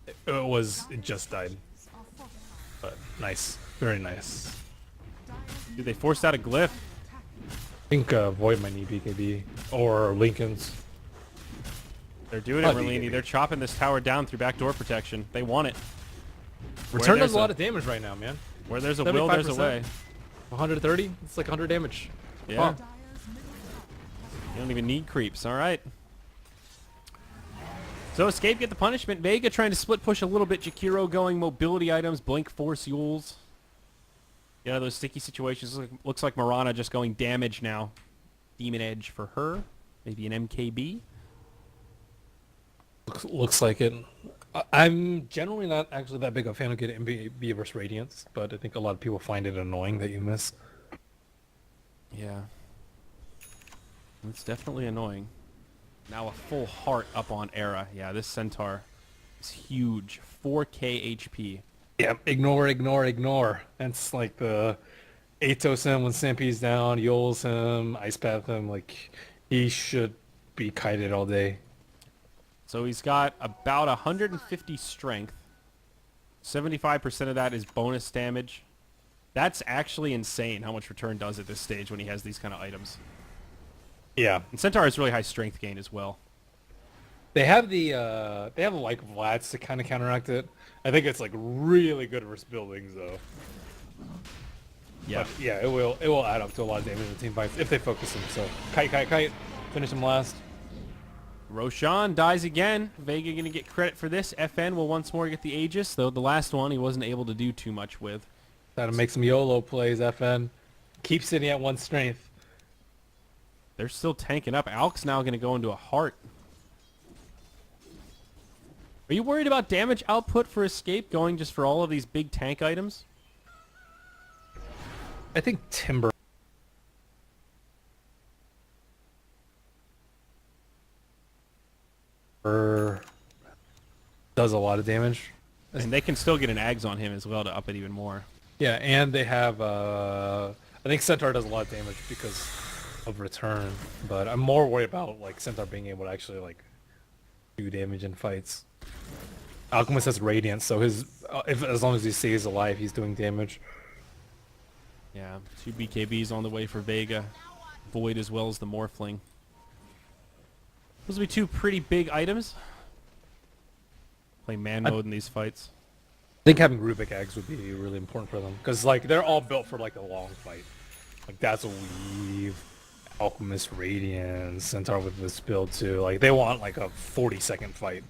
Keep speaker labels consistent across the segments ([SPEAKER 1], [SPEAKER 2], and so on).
[SPEAKER 1] It just died. But nice. Very nice.
[SPEAKER 2] Dude, they forced out a glyph.
[SPEAKER 1] I think Void might need BKB. Or Lincoln's.
[SPEAKER 2] They're doing it, Merlini. They're chopping this tower down through backdoor protection. They want it.
[SPEAKER 1] Return does a lot of damage right now, man.
[SPEAKER 2] Where there's a will, there's a way.
[SPEAKER 1] 130? It's like 100 damage.
[SPEAKER 2] Yeah. You don't even need creeps. All right. So Escape get the punishment. Vega trying to split push a little bit. Jakiro going mobility items. Blink Force Yules. Yeah, those sticky situations. Looks like Mirana just going damage now. Demon Edge for her. Maybe an MKB.
[SPEAKER 1] Looks like it. I'm generally not actually that big a fan of getting MKB versus Radiance, but I think a lot of people find it annoying that you miss.
[SPEAKER 2] Yeah. It's definitely annoying. Now a full heart up on Era. Yeah, this Centaur is huge. 4k HP.
[SPEAKER 1] Yeah, ignore. That's like the Atos him when Stampy's down, Yoles him, Ice Path him. Like, he should be kited all day.
[SPEAKER 2] So he's got about 150 strength. 75% of that is bonus damage. That's actually insane how much return does at this stage when he has these kind of items.
[SPEAKER 1] Yeah.
[SPEAKER 2] And Centaur has really high strength gain as well.
[SPEAKER 1] They have like Vlads to kind of counteract it. I think it's like really good versus buildings though.
[SPEAKER 2] Yeah.
[SPEAKER 1] But yeah, it will add up to a lot of damage in team fights if they focus him. So kite, finish him last.
[SPEAKER 2] Roshan dies again. Vega going to get credit for this. FN will once more get the Aegis, though the last one he wasn't able to do too much with.
[SPEAKER 1] Got to make some YOLO plays, FN. Keep sitting at 1 strength.
[SPEAKER 2] They're still tanking up. Alk's now going to go into a heart. Are you worried about damage output for Escape going just for all of these big tank items?
[SPEAKER 1] I think Timber does a lot of damage.
[SPEAKER 2] And they can still get an Ags on him as well to up it even more.
[SPEAKER 1] Yeah, and they have, I think Centaur does a lot of damage because of return, but I'm more worried about, like, Centaur being able to actually, like, do damage in fights. Alchemist has Radiance, so his, as long as he stays alive, he's doing damage.
[SPEAKER 2] Yeah, 2 BKBs on the way for Vega. Void as well as the Morphling. Those will be 2 pretty big items. Play man mode in these fights.
[SPEAKER 1] I think having Rubik eggs would be really important for them because like they're all built for like a long fight. Like that's a weave, Alchemist Radiance, Centaur with this build too. Like they want like a 40-second fight.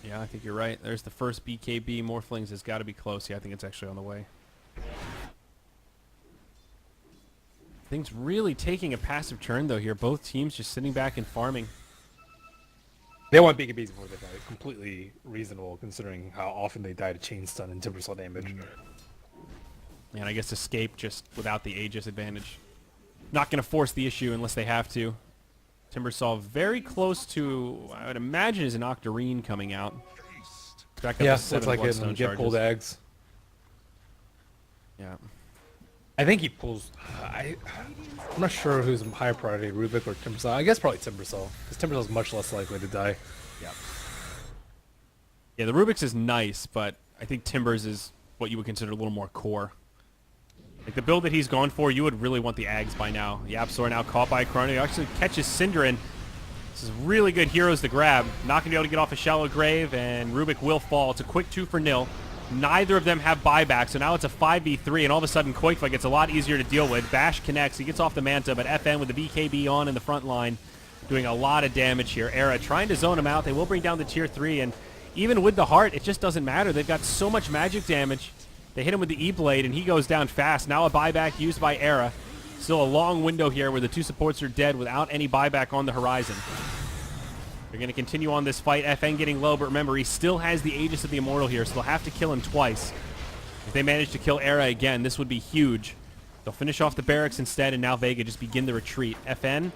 [SPEAKER 2] Yeah, I think you're right. There's the first BKB. Morphlings has got to be close. Yeah, I think it's actually on the way. Things really taking a passive turn though here. Both teams just sitting back and farming.
[SPEAKER 1] They want BKBs before they die. Completely reasonable considering how often they die to chain stun and Timbersaw damage.
[SPEAKER 2] And I guess Escape just without the Aegis advantage. Not going to force the issue unless they have to. Timbersaw very close to, I would imagine, is an Octarine coming out. Back up
[SPEAKER 1] Yeah,
[SPEAKER 2] to 7
[SPEAKER 1] looks like it.
[SPEAKER 2] Bloodstone
[SPEAKER 1] Get pulled
[SPEAKER 2] charges.
[SPEAKER 1] eggs.
[SPEAKER 2] Yeah.
[SPEAKER 1] I think he pulls. I'm not sure who's higher priority, Rubik or Timbersaw. I guess probably Timbersaw, because Timbersaw is much less likely to die.
[SPEAKER 2] Yeah. Yeah, the Rubik's is nice, but I think Timbers is what you would consider a little more core. Like the build that he's gone for, you would really want the Ags by now. Yapsor now caught by Chrono. He actually catches Synderen. This is really good heroes to grab. Not going to be able to get off a shallow grave, and Rubik will fall. It's a quick 2-0. Neither of them have buyback, so now it's a 5v3, and all of a sudden Koikva gets a lot easier to deal with. Bash connects, he gets off the Manta, but FN with the BKB on in the front line, doing a lot of damage here. Era trying to zone him out. They will bring down the tier 3, and even with the heart, it just doesn't matter. They've got so much magic damage. They hit him with the E-Blade, and he goes down fast. Now a buyback used by Era. Still a long window here where the 2 supports are dead without any buyback on the horizon. They're going to continue on this fight. FN getting low, but remember, he still has the Aegis of the Immortal here, so they'll have to kill him twice. If they manage to kill Era again, this would be huge. They'll finish off the barracks instead, and now Vega just begin the retreat. FN,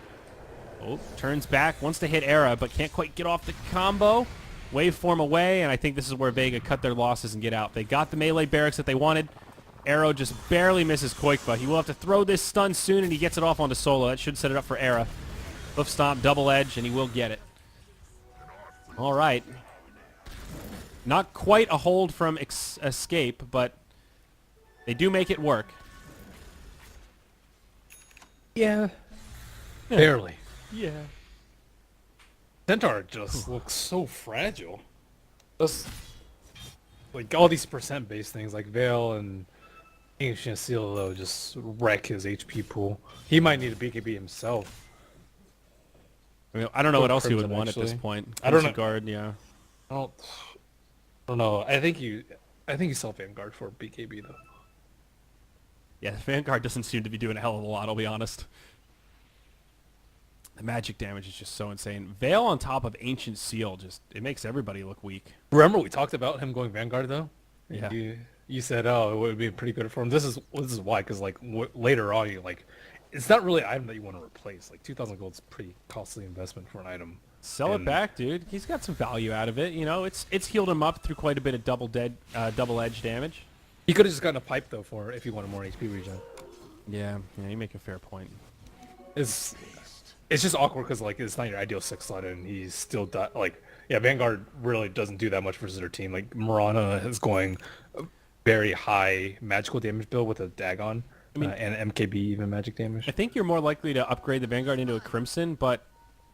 [SPEAKER 2] turns back, wants to hit Era, but can't quite get off the combo. Waveform away, and I think this is where Vega cut their losses and get out. They got the melee barracks that they wanted. Arrow just barely misses Koikva. He will have to throw this stun soon, and he gets it off onto Solo. That should set it up for Era. Hoof stomp, double edge, and he will get it. All right. Not quite a hold from escape, but they do make it work.
[SPEAKER 1] Yeah. Barely.
[SPEAKER 2] Yeah.
[SPEAKER 1] Centaur just looks so fragile. Just like all these percent-based things like Veil and Ancient Seal though just wreck his HP pool. He might need a BKB himself.
[SPEAKER 2] I mean, I don't know
[SPEAKER 1] Or
[SPEAKER 2] what else he would
[SPEAKER 1] Crimson,
[SPEAKER 2] want at this
[SPEAKER 1] actually.
[SPEAKER 2] point.
[SPEAKER 1] I don't know.
[SPEAKER 2] Guard, yeah.
[SPEAKER 1] I don't know. I think you sell Vanguard for BKB though.
[SPEAKER 2] Yeah, Vanguard doesn't seem to be doing a hell of a lot, I'll be honest. The magic damage is just so insane. Veil on top of Ancient Seal, just it makes everybody look weak.
[SPEAKER 1] Remember we talked about him going Vanguard though?
[SPEAKER 2] Yeah.
[SPEAKER 1] You said, oh, it would be pretty good for him. This is why, because like later on, you like, it's not really an item that you want to replace. Like 2,000 gold is pretty costly investment for an item.
[SPEAKER 2] Sell it back, dude. He's got some value out of it. You know, it's healed him up through quite a bit of double edge damage.
[SPEAKER 1] He could have just gotten a pipe though for if he wanted more HP regen.
[SPEAKER 2] Yeah, you make a fair point.
[SPEAKER 1] It's just awkward because like it's not your ideal 6 slot and he's still like Vanguard really doesn't do that much versus their team. Like Mirana is going a very high magical damage build with a Dagon. And MKB even magic damage.
[SPEAKER 2] I think you're more likely to upgrade the Vanguard into a Crimson, but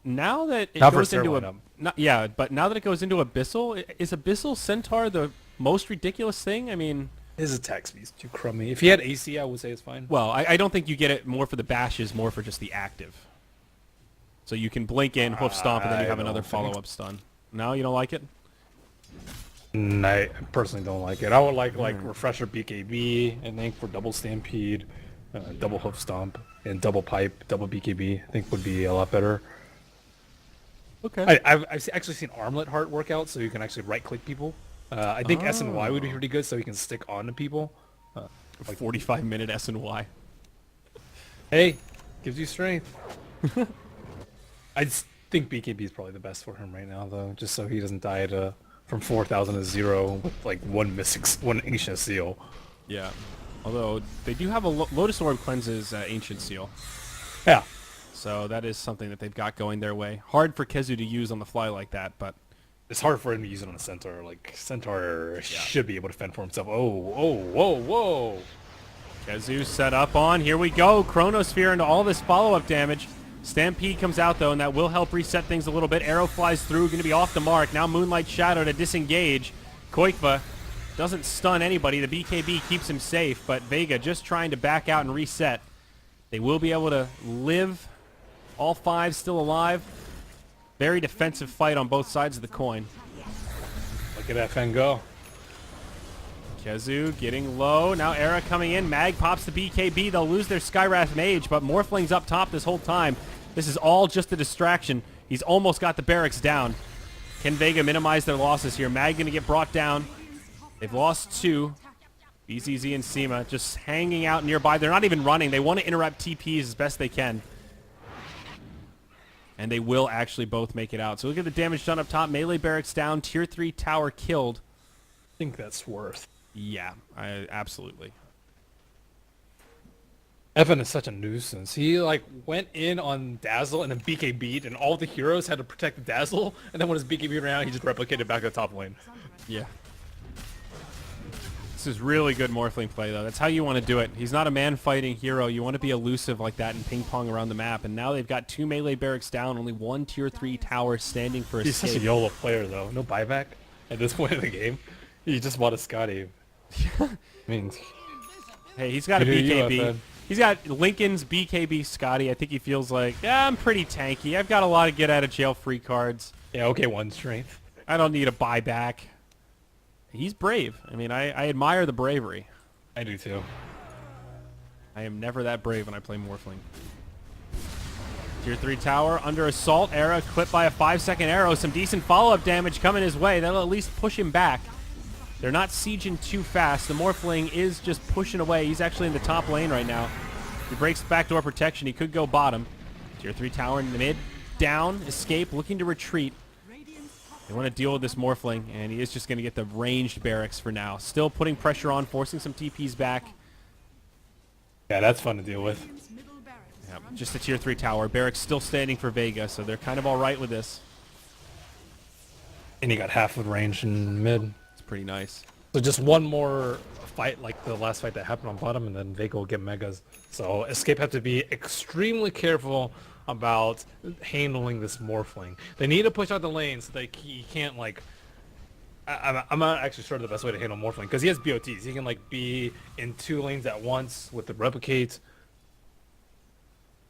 [SPEAKER 2] now that it
[SPEAKER 1] Not for
[SPEAKER 2] goes into
[SPEAKER 1] Sir
[SPEAKER 2] a but now that it goes into Abyssal, is Abyssal Centaur the most ridiculous thing? I mean,
[SPEAKER 1] his attack speed's too crummy. If he had AC, I would say it's fine.
[SPEAKER 2] well, I don't think you get it more for the bashes, more for just the active. So you can blink in, hoof stomp, and then you have another follow-up stun. No, you don't like it?
[SPEAKER 1] I personally don't like it. I would like refresher BKB, I think for double stampede, double hoof stomp, and double pipe, double BKB. I think would be a lot better.
[SPEAKER 2] Okay.
[SPEAKER 1] I've actually seen armlet heart work out, so you can actually right click people. I think S and Y would be pretty good, so you can stick on to people.
[SPEAKER 2] Like 45-minute S and Y.
[SPEAKER 1] Hey, gives you strength. I just think BKB is probably the best for him right now, though, just so he doesn't die from 4,000 to 0 with like one Ancient Seal.
[SPEAKER 2] Yeah. Although they do have a Lotus Orb cleanses Ancient Seal.
[SPEAKER 1] Yeah.
[SPEAKER 2] So that is something that they've got going their way. Hard for Kezu to use on the fly like that, but
[SPEAKER 1] it's hard for him to use it on a Centaur. Like, Centaur should be able to fend for himself. Oh, whoa.
[SPEAKER 2] Kezu set up on. Here we go. Chronosphere into all this follow-up damage. Stampede comes out, though, and that will help reset things a little bit. Arrow flies through, going to be off the mark. Now Moonlight Shadow to disengage. Koikva doesn't stun anybody. The BKB keeps him safe, but Vega just trying to back out and reset. They will be able to live. All 5 still alive. Very defensive fight on both sides of the coin.
[SPEAKER 1] Look at that Fen go.
[SPEAKER 2] Kezu getting low. Now Era coming in. Mag pops the BKB. They'll lose their Skywrath Mage, but Morphling's up top this whole time. This is all just a distraction. He's almost got the barracks down. Can Vega minimize their losses here? Mag going to get brought down. They've lost 2. BZZ and Sema just hanging out nearby. They're not even running. They want to interrupt TPs as best they can. And they will actually both make it out. So look at the damage done up top. Melee barracks down. Tier 3 tower killed.
[SPEAKER 1] I think that's worth.
[SPEAKER 2] Yeah, absolutely.
[SPEAKER 1] Evan is such a nuisance. He like went in on Dazzle and then BKB'd, and all the heroes had to protect the Dazzle, and then when his BKB ran out, he just replicated back to the top lane.
[SPEAKER 2] Yeah. This is really good Morphling play, though. That's how you want to do it. He's not a man-fighting hero. You want to be elusive like that and ping-pong around the map. And now they've got 2 melee barracks down, only 1 tier 3 tower standing for
[SPEAKER 1] He's
[SPEAKER 2] escape.
[SPEAKER 1] such a YOLO player, though. No buyback at this point in the game. He just bought a Scotty. I mean,
[SPEAKER 2] hey, he's got a BKB. He's got Lincoln's BKB Scotty. I think he feels like, yeah, I'm pretty tanky. I've got a lot of get-out-of-jail-free cards.
[SPEAKER 1] Yeah, okay, 1 strength.
[SPEAKER 2] I don't need a buyback. He's brave. I mean, I admire the bravery.
[SPEAKER 1] I do too.
[SPEAKER 2] I am never that brave when I play Morphling. Tier 3 tower under assault. Era clipped by a 5-second arrow. Some decent follow-up damage coming his way. That'll at least push him back. They're not sieging too fast. The Morphling is just pushing away. He's actually in the top lane right now. He breaks backdoor protection. He could go bottom. Tier 3 tower in the mid. Down. Escape. Looking to retreat. They want to deal with this Morphling, and he is just going to get the ranged barracks for now. Still putting pressure on, forcing some TPs back.
[SPEAKER 1] Yeah, that's fun to deal with.
[SPEAKER 2] Yeah, just a tier 3 tower. Barracks still standing for Vega, so they're kind of all right with this.
[SPEAKER 1] And he got half of range in mid.
[SPEAKER 2] It's pretty nice.
[SPEAKER 1] So just one more fight like the last fight that happened on bottom, and then Vega will get megas. So Escape have to be extremely careful about handling this Morphling. They need to push out the lane so he can't like... I'm not actually sure the best way to handle Morphling, because he has BOTs. He can like be in 2 lanes at once with the Replicate.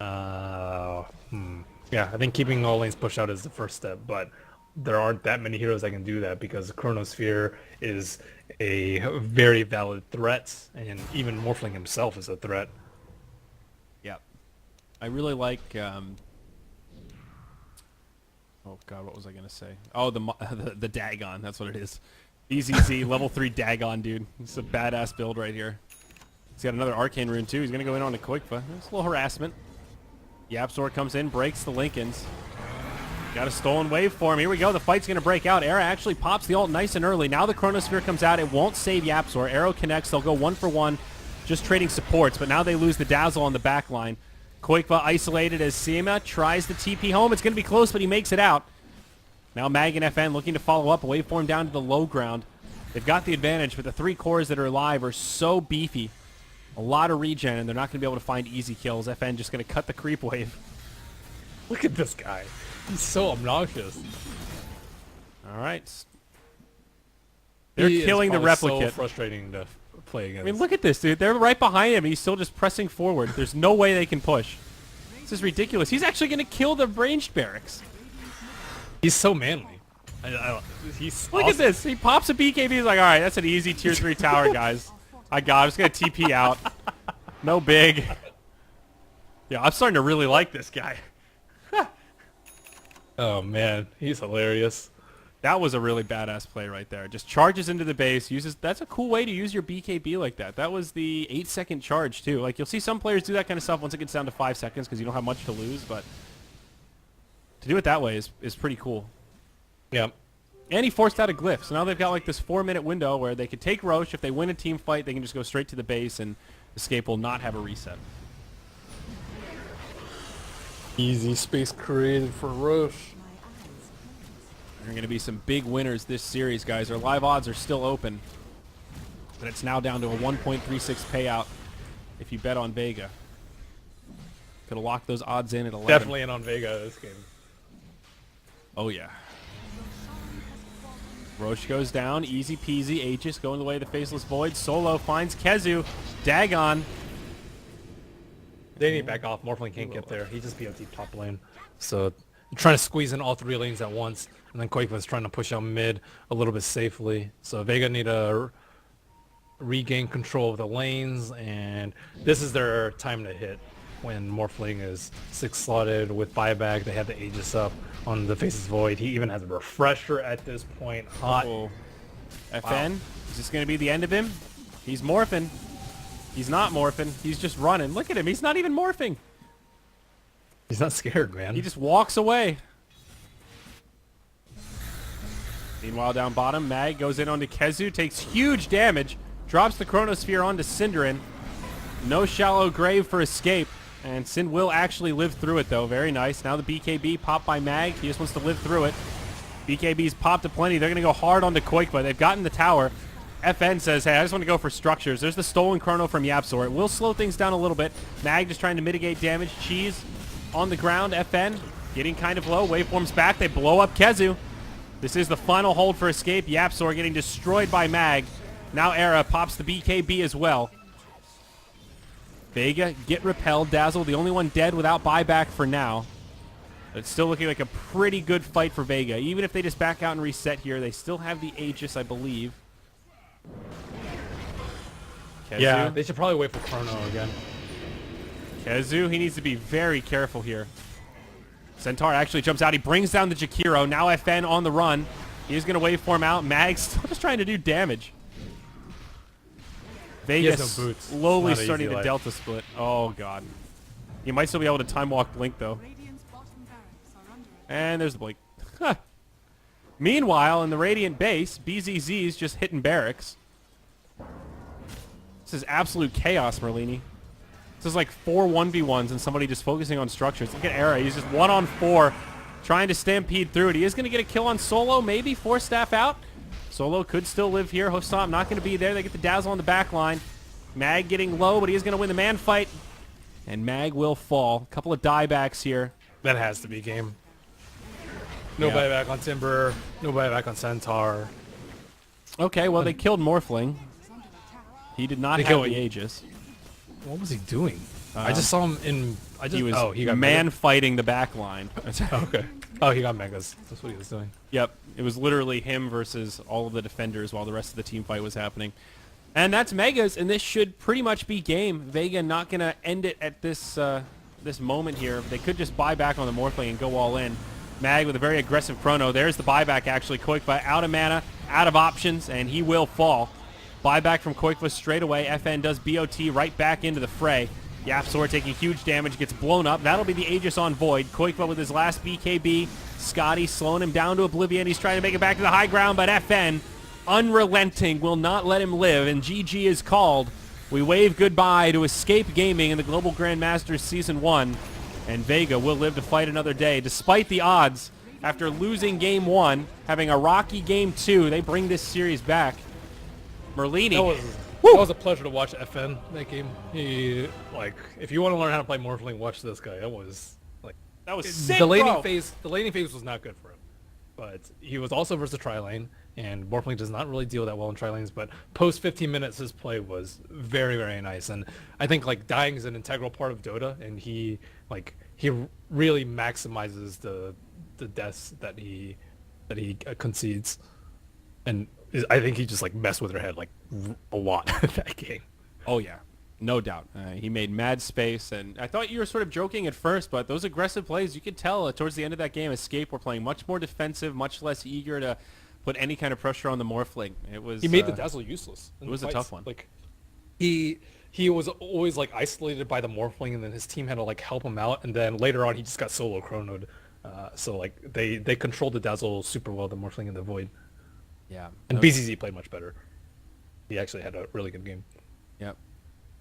[SPEAKER 1] Yeah, I think keeping all lanes pushed out is the first step, but there aren't that many heroes that can do that because Chronosphere is a very valid threat, and even Morphling himself is a threat.
[SPEAKER 2] Yep. I really like... Oh god, what was I gonna say? Oh, the Dagon, that's what it is. BZZ, level 3 Dagon, dude. It's a badass build right here. He's got another Arcane Rune too. He's gonna go in on a Koikva. It's a little harassment. Yapzor comes in, breaks the Lincolns. Got a stolen wave for him. Here we go. The fight's going to break out. Era actually pops the ult nice and early. Now the Chronosphere comes out. It won't save Yapzor. Arrow connects. They'll go 1 for 1, just trading supports. But now they lose the Dazzle on the back line. Koikva isolated as Sima tries the TP home. It's going to be close, but he makes it out. Now Mag and FN looking to follow up. Waveform down to the low ground. They've got the advantage, but the 3 cores that are alive are so beefy. A lot of regen, and they're not going to be able to find easy kills. FN just going to cut the creep wave.
[SPEAKER 1] Look at this guy. He's so obnoxious.
[SPEAKER 2] All right. They're killing the replicate.
[SPEAKER 1] So frustrating to play against.
[SPEAKER 2] I mean, look at this, dude. They're right behind him. He's still just pressing forward. There's no way they can push. This is ridiculous. He's actually going to kill the ranged barracks.
[SPEAKER 1] He's so manly. He's
[SPEAKER 2] Look at this. He pops a BKB. He's like, all right, that's an easy tier 3 tower, guys. I'm just going to TP out. No big. Yeah, I'm starting to really like this guy.
[SPEAKER 1] Oh, man. He's hilarious.
[SPEAKER 2] That was a really badass play right there. Just charges into the base. That's a cool way to use your BKB like that. That was the 8-second charge, too. Like, you'll see some players do that kind of stuff once it gets down to 5 seconds because you don't have much to lose, but to do it that way is pretty cool.
[SPEAKER 1] Yep.
[SPEAKER 2] And he forced out a glyph, so now they've got like this 4-minute window where they could take Roche. If they win a team fight, they can just go straight to the base, and Escape will not have a reset.
[SPEAKER 1] Easy space created for Roche.
[SPEAKER 2] There are going to be some big winners this series, guys. Our live odds are still open, but it's now down to a 1.36 payout if you bet on Vega. Could have locked those odds in at 11.
[SPEAKER 1] Definitely in on Vega this game.
[SPEAKER 2] Oh, yeah. Roche goes down. Easy peasy. Aegis going the way of the Faceless Void. Solo finds Kezu. Dagon.
[SPEAKER 1] They need to back off. Morphling can't get there. He just BOT top lane. So trying to squeeze in all 3 lanes at once. And then Koikva's trying to push out mid a little bit safely. So Vega need to regain control of the lanes. And this is their time to hit. When Morphling is 6 slotted with buyback, they have the Aegis up on the Faceless Void. He even has a refresher at this point. Hot.
[SPEAKER 2] Uh-oh. FN, is this going to be the end of him? He's morphing. He's not morphing. He's just running. Look at him. He's not even morphing.
[SPEAKER 1] He's not scared, man.
[SPEAKER 2] He just walks away. Meanwhile, down bottom, Mag goes in onto Kezu, takes huge damage, drops the Chronosphere onto Synderin. No shallow grave for Escape. And Sin will actually live through it, though. Very nice. Now the BKB popped by Mag. He just wants to live through it. BKB's popped to plenty. They're going to go hard onto Koikva. They've gotten the tower. FN says, hey, I just want to go for structures. There's the stolen Chrono from Yapzor. It will slow things down a little bit. Mag just trying to mitigate damage. Cheese on the ground. FN getting kind of low. Waveform's back. They blow up Kezu. This is the final hold for Escape. Yapzor getting destroyed by Mag. Now Era pops the BKB as well. Vega get repelled. Dazzle, the only one dead without buyback for now. But it's still looking like a pretty good fight for Vega. Even if they just back out and reset here, they still have the Aegis, I believe. Kezu.
[SPEAKER 1] Yeah, they should probably wait for Chrono again.
[SPEAKER 2] Kezu, he needs to be very careful here. Centaur actually jumps out. He brings down the Jakiro. Now FN on the run. He's going to waveform out. Mag's still just trying to do damage. Vega
[SPEAKER 1] no boots.
[SPEAKER 2] slowly
[SPEAKER 1] Not
[SPEAKER 2] starting
[SPEAKER 1] easy
[SPEAKER 2] to
[SPEAKER 1] life.
[SPEAKER 2] delta split. Oh, God. He might still be able to time walk Blink, though. And there's the Blink. Meanwhile, in the Radiant base, BZZ's just hitting barracks. This is absolute chaos, Merlini. This is like 4 1v1s and somebody just focusing on structures. Look at Era. He's just 1-on-4, trying to stampede through it. He is going to get a kill on Solo, maybe. 4 staff out. Solo could still live here. Hostomp not going to be there. They get the dazzle on the back line. Mag getting low, but he is going to win the man fight. And Mag will fall. A couple of diebacks here.
[SPEAKER 1] That has to be game. No buyback on Timber. No buyback on Centaur.
[SPEAKER 2] Okay, well, they killed Morphling. He did not have the Aegis.
[SPEAKER 1] What was he doing? I just saw him in...
[SPEAKER 2] He was
[SPEAKER 1] he got
[SPEAKER 2] man fighting the back line.
[SPEAKER 1] Okay. Oh, he got Megas. That's what he was doing.
[SPEAKER 2] Yep. It was literally him versus all of the defenders while the rest of the team fight was happening. And that's Megas, and this should pretty much be game. Vega not going to end it at this this moment here. They could just buy back on the Morphling and go all in. Mag with a very aggressive chrono. There's the buyback, actually. Koikva out of mana, out of options, and he will fall. Buyback from Koikva straight away. FN does BOT right back into the fray. Yapzor taking huge damage, gets blown up. That'll be the Aegis on Void. Koikva with his last BKB. Scotty slowing him down to oblivion. He's trying to make it back to the high ground, but FN, unrelenting, will not let him live, and GG is called. We wave goodbye to Escape Gaming in the Global Grandmasters Season 1, and Vega will live to fight another day. Despite the odds, after losing Game 1, having a rocky Game 2, they bring this series back. Merlini.
[SPEAKER 1] That was a pleasure to watch FN that game. He, like, if you want to learn how to play Morphling, watch this guy. That was
[SPEAKER 2] sick,
[SPEAKER 1] the laning
[SPEAKER 2] bro.
[SPEAKER 1] phase. The laning phase was not good for him, but he was also versus tri-lane, and Morphling does not really deal that well in tri-lanes. But post 15 minutes, his play was very, very nice, and I think like dying is an integral part of Dota, and he really maximizes the deaths that he concedes, and I think he just like messed with her head like a lot that game.
[SPEAKER 2] Oh yeah, no doubt. He made mad space, and I thought you were sort of joking at first, but those aggressive plays, you could tell towards the end of that game, Escape were playing much more defensive, much less eager to put any kind of pressure on the Morphling. It was
[SPEAKER 1] he made the dazzle useless.
[SPEAKER 2] It was a tough one.
[SPEAKER 1] Like he was always like isolated by the Morphling, and then his team had to like help him out, and then later on he just got solo chronoed. So like they controlled the dazzle super well, the Morphling and the Void.
[SPEAKER 2] Yeah.
[SPEAKER 1] And BZZ played much better. He actually had a really good game.
[SPEAKER 2] Yep.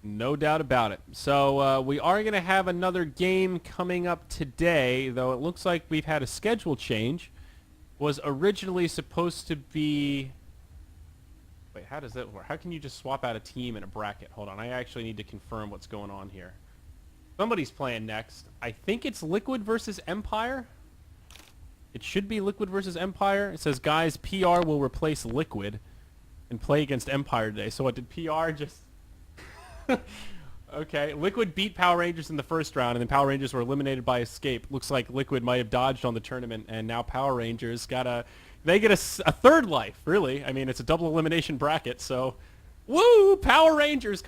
[SPEAKER 2] No doubt about it. So we are going to have another game coming up today, though it looks like we've had a schedule change. Was originally supposed to be... Wait, how does that work? How can you just swap out a team in a bracket? Hold on, I actually need to confirm what's going on here. Somebody's playing next. I think it's Liquid versus Empire. It should be Liquid versus Empire. It says, guys, PR will replace Liquid and play against Empire today. So what, did PR just... Okay, Liquid beat Power Rangers in the first round, and then Power Rangers were eliminated by Escape. Looks like Liquid might have dodged on the tournament, and now Power Rangers they get a third life, really. I mean, it's a double elimination bracket, so... Woo! Power Rangers!